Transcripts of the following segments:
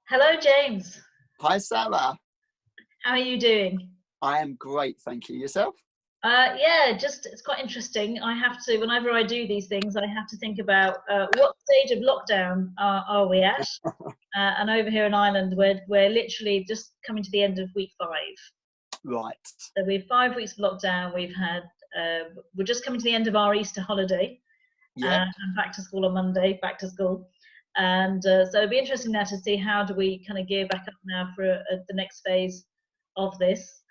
Hello, James. Hi, Sarah. How are you doing? I am great, thank you. Yourself? Yeah, just it's quite interesting. I have to, whenever I do these things, I have to think about what stage of lockdown are we at? And over here in Ireland, we're literally just coming to the end of week 5. Right. So we have 5 weeks of lockdown. We're just coming to the end of our Easter holiday, Yep. and back to school on Monday. Back to school. And so it'd be interesting now to see how do we kind of gear back up now for the next phase of this.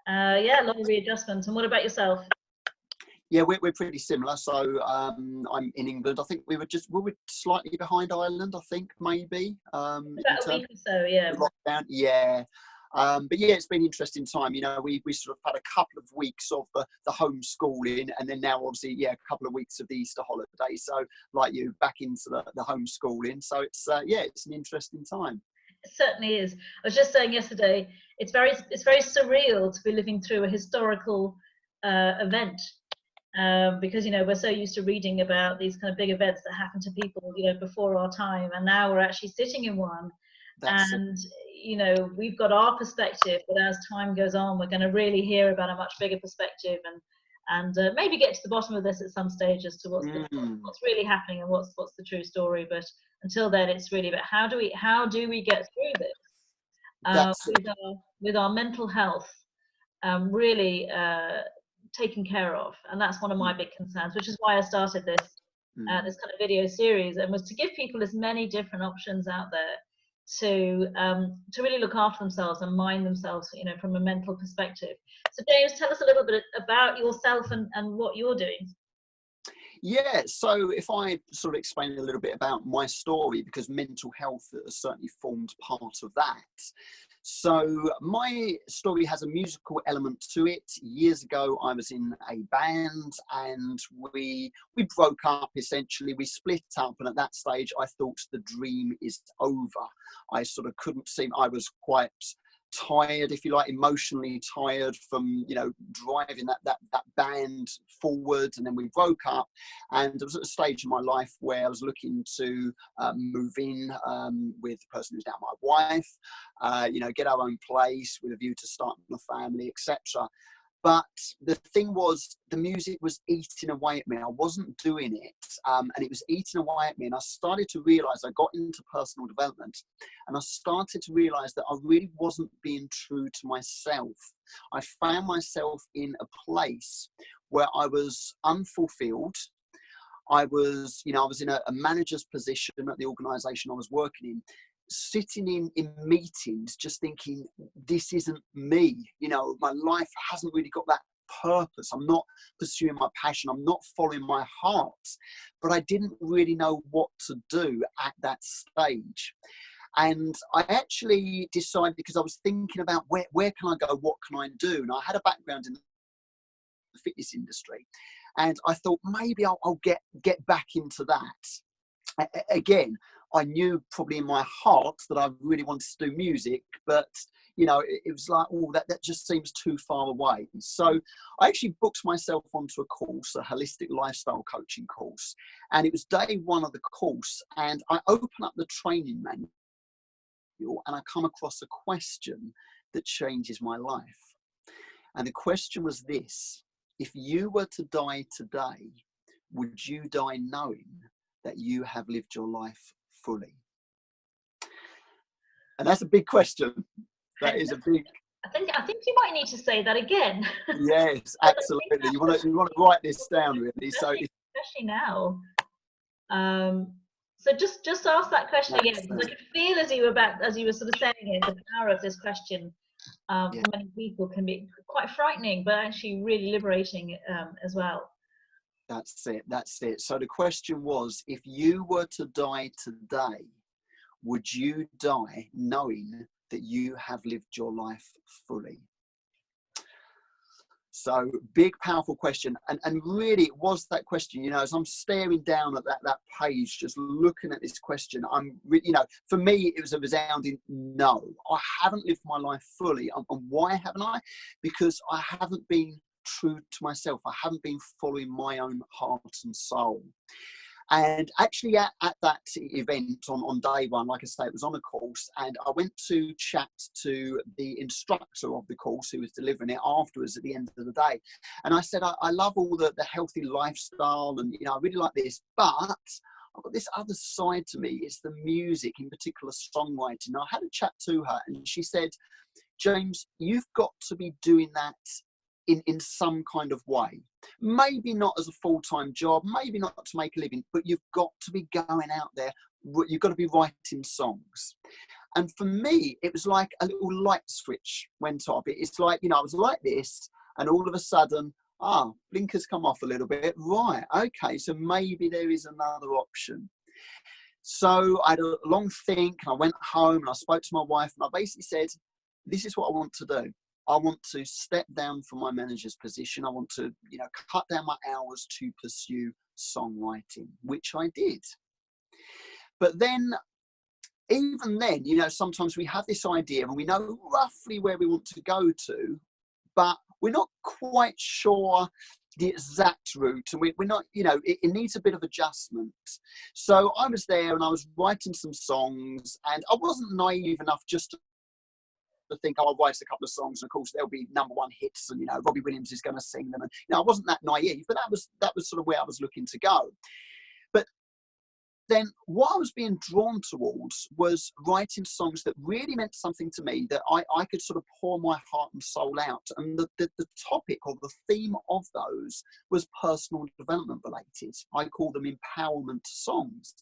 Yeah, a lot of readjustment. And what about yourself? Yeah, we're pretty similar. So I'm in England. I think we were slightly behind Ireland. I think maybe in About a terms week or so, yeah. of lockdown. Yeah. But yeah, it's been an interesting time. You know, we sort of had a couple of weeks of the homeschooling, and then now obviously, yeah, a couple of weeks of the Easter holiday. So like you, back into the homeschooling. So it's yeah, it's an interesting time. It certainly is. I was just saying yesterday, it's very surreal to be living through a historical event, because we're so used to reading about these kind of big events that happen to people before our time, and now we're actually sitting in one. That's it. And we've got our perspective, but as time goes on, we're going to really hear about a much bigger perspective, and maybe get to the bottom of this at some stage as to Mm, what's really happening and what's the true story. But until then, it's really about how do we get through this that's it. with our mental health really taken care of. And that's one of my big concerns, which is why I started this Mm. kind of video series, and was to give people as many different options out there to really look after themselves and mind themselves, from a mental perspective. So James, tell us a little bit about yourself and what you're doing. Yeah, so if I sort of explain a little bit about my story, because mental health has certainly formed part of that. So my story has a musical element to it. Years ago, I was in a band, and we broke up essentially. We split up, and at that stage, I thought the dream is over. I sort of couldn't see. I was quite tired, if you like, emotionally tired from driving that band forward. And then we broke up, and I was at a stage in my life where I was looking to move in with the person who's now my wife, get our own place with a view to starting a family, etc. But the thing was, the music was eating away at me. I wasn't doing it, and it was eating away at me. And I started to realize, I got into personal development, and I started to realize that I really wasn't being true to myself. I found myself in a place where I was unfulfilled. I was in a manager's position at the organization I was working in, sitting in meetings just thinking, this isn't me. My life hasn't really got that purpose. I'm not pursuing my passion. I'm not following my heart. But I didn't really know what to do at that stage. And I actually decided, because I was thinking about where can I go, what can I do? And I had a background in the fitness industry, and I thought maybe I'll get back into that. Again, I knew probably in my heart that I really wanted to do music, but it was like, oh, that just seems too far away. So I actually booked myself onto a course, a holistic lifestyle coaching course, and it was day 1 of the course, and I open up the training manual, and I come across a question that changes my life. And the question was this: if you were to die today, would you die knowing that you have lived your life fully? And that's a big question. That is a big. I think you might need to say that again. Yes, absolutely. You want to write this down, really. So Especially now. So just ask that question again, because I could feel as you were sort of saying it, the power of this question yeah, for many people can be quite frightening, but actually really liberating as well. that's it. That's it. So the question was, if you were to die today, would you die knowing that you have lived your life fully? So big, powerful question. And really it was that question, as I'm staring down at that page, just looking at this question, for me, it was a resounding no. I haven't lived my life fully. And why haven't I? Because I haven't been true to myself. I haven't been following my own heart and soul. And actually at that event on day one, like I say, it was on a course, and I went to chat to the instructor of the course who was delivering it afterwards at the end of the day. And I said, I love all the healthy lifestyle, and, you know, I really like this, but I've got this other side to me. It's the music, in particular songwriting. And I had a chat to her, and she said, James, you've got to be doing that in some kind of way. Maybe not as a full-time job, maybe not to make a living, but you've got to be going out there. You've got to be writing songs. And for me, it was like a little light switch went off. It's like, you know, I was like this, and all of a sudden, blinkers come off a little bit. Right, okay, so maybe there is another option. So I had a long think, and I went home and I spoke to my wife, and I basically said, this is what I want to do. I want to step down from my manager's position. I want to, you know, cut down my hours to pursue songwriting, which I did. But then, even then, you know, sometimes we have this idea and we know roughly where we want to go to, but we're not quite sure the exact route, and we're not, you know, it needs a bit of adjustment. So I was there and I was writing some songs, and I wasn't naive enough just to think, I'll write a couple of songs, and of course there'll be #1 hits, and, you know, Robbie Williams is going to sing them. And, you know, I wasn't that naive, but that was sort of where I was looking to go. But then what I was being drawn towards was writing songs that really meant something to me, that I could sort of pour my heart and soul out. And the topic or the theme of those was personal development related. I call them empowerment songs.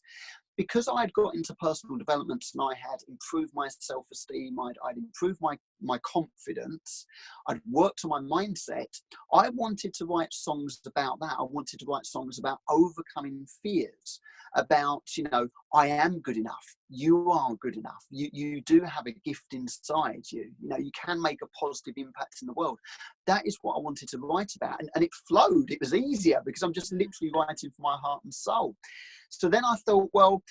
Because I'd got into personal development and I had improved my self-esteem, I'd improved my confidence, I'd worked on my mindset, I wanted to write songs about that. I wanted to write songs about overcoming fears, about, you know, I am good enough, you are good enough, you do have a gift inside you, you know, you can make a positive impact in the world. That is what I wanted to write about. And it flowed, it was easier because I'm just literally writing from my heart and soul. So then I thought, well,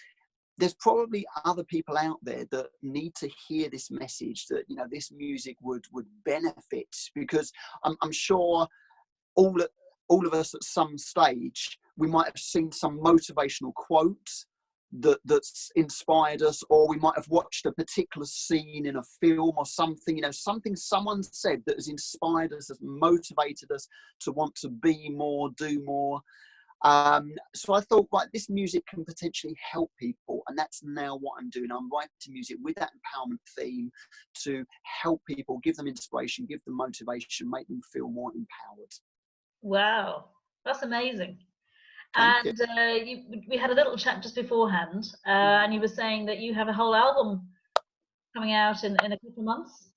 there's probably other people out there that need to hear this message, that, you know, this music would benefit, because I'm sure all of us at some stage, we might have seen some motivational quote that's inspired us, or we might have watched a particular scene in a film or something, you know, something someone said that has inspired us, has motivated us to want to be more, do more. So I thought, right, this music can potentially help people, and that's now what I'm doing. I'm writing music with that empowerment theme to help people, give them inspiration, give them motivation, make them feel more empowered. Wow, that's amazing. Thank And you. we had a little chat just beforehand, and you were saying that you have a whole album coming out in a couple of months.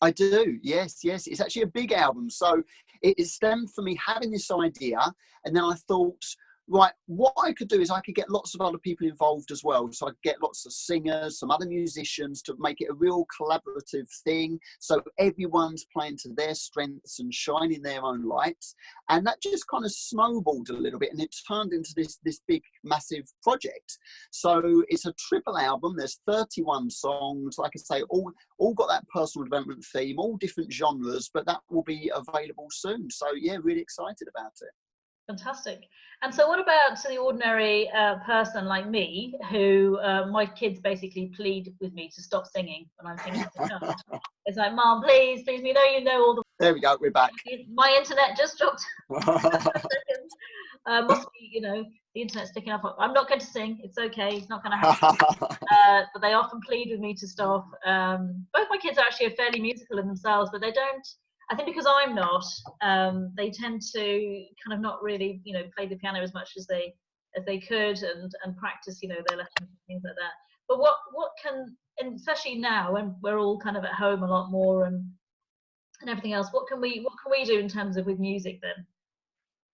I do, yes. It's actually a big album. So it stemmed from me having this idea, and then I thought, right, what I could do is I could get lots of other people involved as well. So I could get lots of singers, some other musicians, to make it a real collaborative thing. So everyone's playing to their strengths and shining their own lights. And that just kind of snowballed a little bit, and it turned into this big, massive project. So it's a triple album. There's 31 songs. Like I say, all got that personal development theme, all different genres, but that will be available soon. So yeah, really excited about it. Fantastic. And so what about the ordinary person like me, who my kids basically plead with me to stop singing when I'm singing to them. It's like, Mom, please, we know you know all the... There we go, we're back. My internet just dropped. Must be, you know, the internet's sticking up. I'm not going to sing. It's okay. It's not going to happen. But they often plead with me to stop. Both my kids are actually fairly musical in themselves, but they don't... I think because I'm not, they tend to kind of not really, you know, play the piano as much as they could, and practice, you know, their lessons and things like that. But what can, and especially now when we're all kind of at home a lot more and everything else, what can we do in terms of with music then?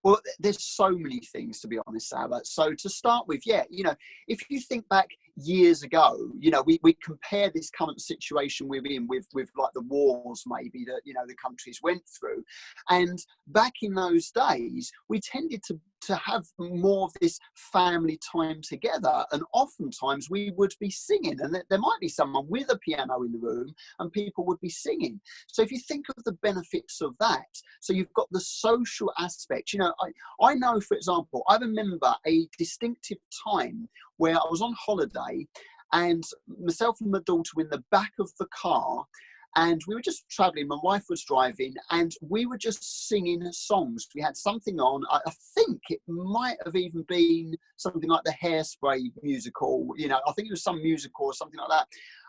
Well, there's so many things, to be honest, Sarah. So to start with, yeah, you know, if you think back years ago, you know, we compare this current situation we're in with like the wars maybe that, you know, the countries went through. And back in those days, we tended to to have more of this family time together. And oftentimes we would be singing, and there might be someone with a piano in the room and people would be singing. So if you think of the benefits of that, so you've got the social aspect. You know, I know, for example, I remember a distinctive time where I was on holiday and myself and my daughter were in the back of the car, and we were just traveling. My wife was driving, and we were just singing songs. We had something on. I think it might have even been something like the Hairspray musical. You know, I think it was some musical or something like that.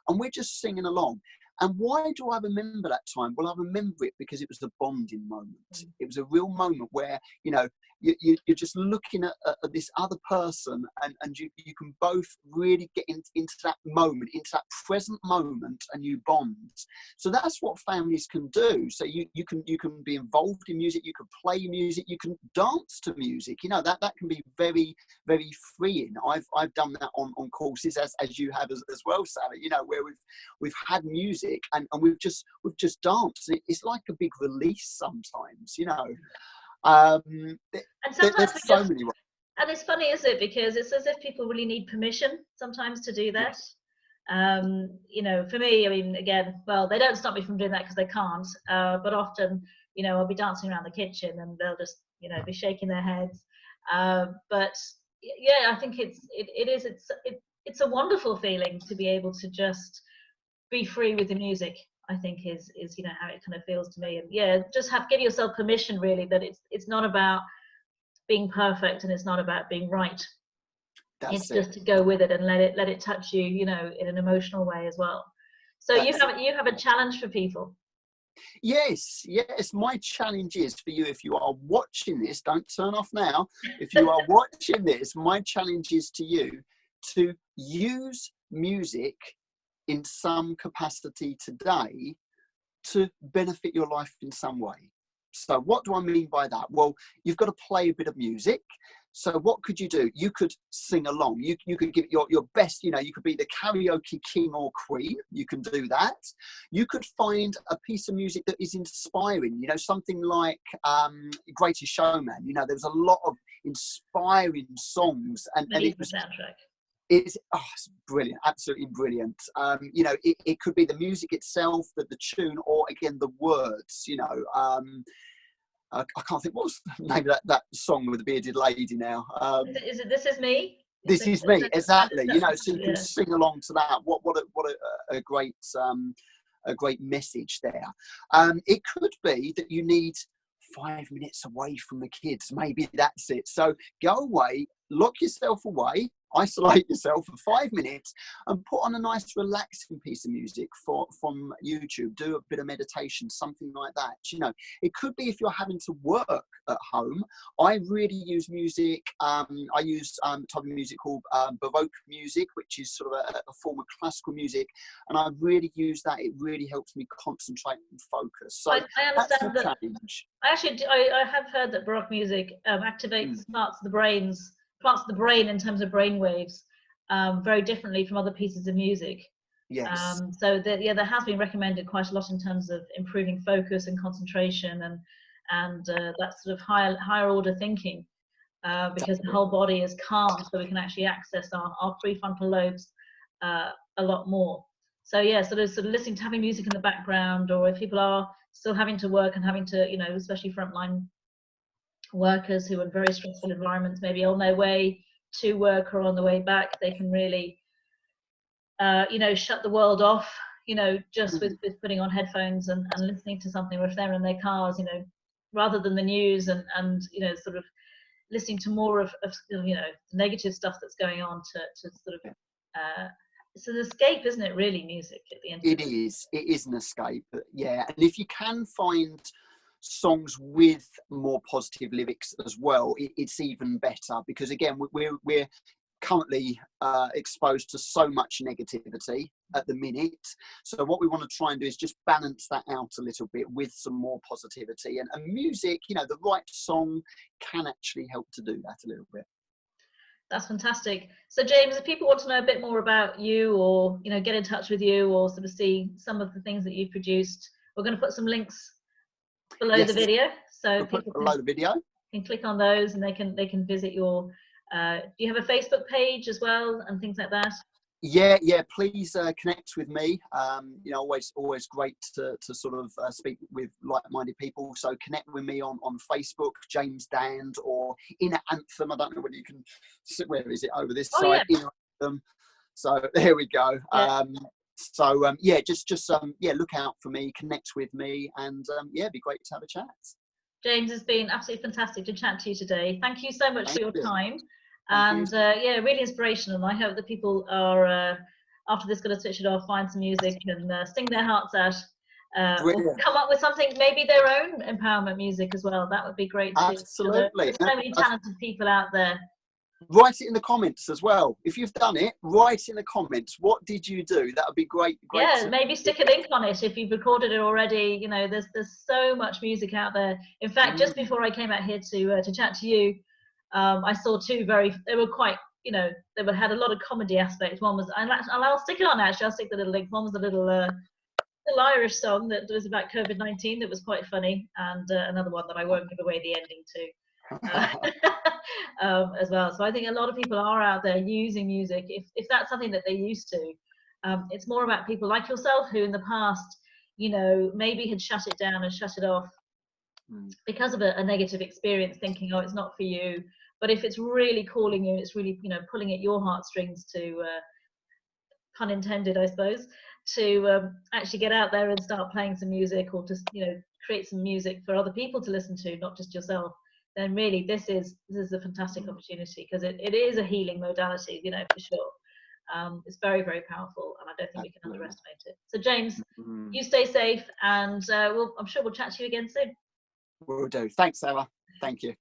And we're just singing along. And why do I remember that time? Well, I remember it because it was a bonding moment. It was a real moment where, you know, you're just looking at this other person, and you can both really get into that moment, into that present moment, and you bond. So that's what families can do. So you can be involved in music, you can play music, you can dance to music. You know, that can be very, very freeing. I've done that on courses, as you have as well, Sara. You know, where we've had music and we've just danced. It's like a big release sometimes, you know. And sometimes there's so many ways. And it's funny, isn't it? Because it's as if people really need permission sometimes to do that. You know, for me, I mean, again, well, they don't stop me from doing that because they can't. But often, you know, I'll be dancing around the kitchen and they'll just, you know, be shaking their heads. But yeah, I think it's a wonderful feeling to be able to just be free with the music. I think is you know how it kind of feels to me. And yeah, just give yourself permission, really, that it's not about being perfect and it's not about being right. It's just to go with it and let it touch you, you know, in an emotional way as well. So you have a challenge for people. Yes, my challenge is for you, if you are watching this, don't turn off now. If you are watching this, my challenge is to you to use music in some capacity today to benefit your life in some way. So what do I mean by that? Well, you've got to play a bit of music. So what could you do? You could sing along. You could give your best, you know, you could be the karaoke king or queen. You can do that. You could find a piece of music that is inspiring, you know, something like Greatest Showman. You know, there's a lot of inspiring songs. And it was soundtrack. It's brilliant, absolutely brilliant. You know, it could be the music itself, the tune, or again the words. You know, I can't think what was the name of that song with the bearded lady now. Is it This Is Me? This is me, exactly. You know, so you can sing along to that. What a great message there. It could be that you need 5 minutes away from the kids. Maybe that's it. So go away, lock yourself away, isolate yourself for 5 minutes and put on a nice relaxing piece of music from YouTube. Do a bit of meditation, something like that. You know, it could be if you're having to work at home. I really use music. I use a type of music called Baroque music, which is sort of a form of classical music, and I really use that. It really helps me concentrate and focus. So I understand that's a challenge. I have heard that Baroque music activates parts of the brain in terms of brain waves very differently from other pieces of music. Yes. So that has been recommended quite a lot in terms of improving focus and concentration and that sort of higher order thinking, because the whole body is calm, so we can actually access our prefrontal lobes a lot more. So yeah, sort of listening to having music in the background, or if people are still having to work and having to, you know, especially frontline workers who are in very stressful environments, maybe on their way to work or on the way back, they can really you know, shut the world off, you know, just with putting on headphones and listening to something, or if they're in their cars, you know, rather than the news and you know, sort of listening to more of you know, negative stuff that's going on to sort of it's an escape, isn't it, really, music at the end of the day? It is an escape, yeah. And if you can find songs with more positive lyrics as well, it's even better, because again, we're currently exposed to so much negativity at the minute. So what we want to try and do is just balance that out a little bit with some more positivity, and music, you know, the right song can actually help to do that a little bit. That's fantastic. So James, if people want to know a bit more about you, or, you know, get in touch with you, or sort of see some of the things that you've produced, we're going to put some links below the video, so we'll put below the video. can click on those, and they can visit your. Do you have a Facebook page as well and things like that? Yeah, please connect with me. You know, always great to sort of speak with like-minded people. So connect with me on Facebook, James Dand, or Inner Anthem. I don't know whether you can, where is it, over this side? Yeah. Inner Anthem. So there we go. Yeah. Yeah, just look out for me, connect with me, and yeah, it'd be great to have a chat. James, it's been absolutely fantastic to chat to you today. Thank you so much for your time. Thank you. Yeah, really inspirational. And I hope that people are, after this, going to switch it off, find some music and sing their hearts out, or come up with something, maybe their own empowerment music as well. That would be great too. Absolutely. There's so many talented people out there. Write it in the comments as well. If you've done it, write in the comments. What did you do? That would be great. Yeah, maybe stick a link on it if you've recorded it already. You know, there's so much music out there. In fact, just before I came out here to chat to you, I saw two they were quite, you know, they had a lot of comedy aspects. One was, I'll stick it on actually. I'll stick the little link. One was a little Irish song that was about COVID-19 that was quite funny, and another one that I won't give away the ending to. As well. So I think a lot of people are out there using music, if that's something that they're used to. It's more about people like yourself who in the past, you know, maybe had shut it down and shut it off because of a negative experience, thinking, oh, it's not for you. But if it's really calling you, it's really, you know, pulling at your heartstrings to, pun intended, I suppose, to actually get out there and start playing some music, or just, you know, create some music for other people to listen to, not just yourself, then really this is a fantastic opportunity, because it is a healing modality, you know, for sure. It's very, very powerful, and I don't think we can underestimate it. So James, you stay safe, and I'm sure we'll chat to you again soon. Will do. Thanks, Sarah. Thank you.